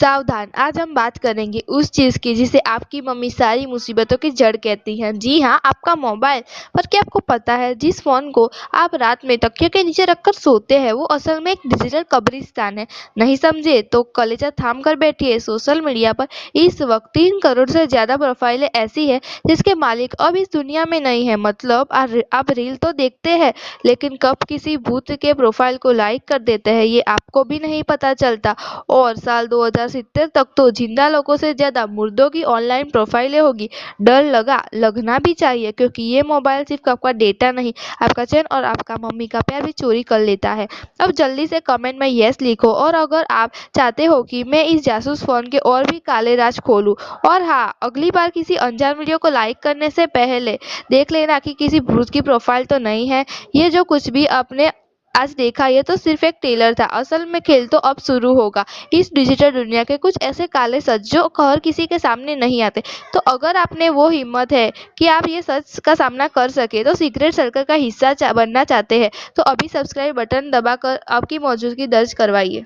सावधान, आज हम बात करेंगे उस चीज की जिसे आपकी मम्मी सारी मुसीबतों की जड़ कहती हैं। जी हाँ, आपका मोबाइल। पर क्या आपको पता है, जिस फोन को आप रात में तकिए के नीचे रखकर सोते हैं वो असल में एक डिजिटल कब्रिस्तान है। नहीं समझे तो कलेजा थाम कर बैठिए। सोशल मीडिया पर इस वक्त 3 करोड़ से ज्यादा प्रोफाइलें ऐसी है जिसके मालिक अब इस दुनिया में नहीं है। मतलब आप रील तो देखते हैं, लेकिन कब किसी भूत के प्रोफाइल को लाइक कर देते हैं ये आपको भी नहीं पता चलता। और साल 2070 तक तो जिंदा लोगों से ज्यादा मुर्दों की ऑनलाइन प्रोफाइलें होगी। डर लगना भी चाहिए, क्योंकि ये मोबाइल सिर्फ आपका डेटा नहीं, आपका चैन और आपका मम्मी का प्यार भी चोरी कर लेता है। अब जल्दी से कमेंट में यस लिखो, और अगर आप चाहते हो कि मैं इस जासूस फोन के और भी काले राज खोलूं। और हाँ, अगली बार किसी अनजान वीडियो को लाइक करने से पहले देख लेना कि किसी भूत की प्रोफाइल तो नहीं है। ये जो कुछ भी आपने आज देखा, ये तो सिर्फ एक ट्रेलर था। असल में खेल तो अब शुरू होगा। इस डिजिटल दुनिया के कुछ ऐसे काले सच जो हर किसी के सामने नहीं आते। तो अगर आपने वो हिम्मत है कि आप ये सच का सामना कर सके, तो सीक्रेट सर्कल का हिस्सा बनना चाहते हैं, तो अभी सब्सक्राइब बटन दबाकर आपकी मौजूदगी दर्ज करवाइए।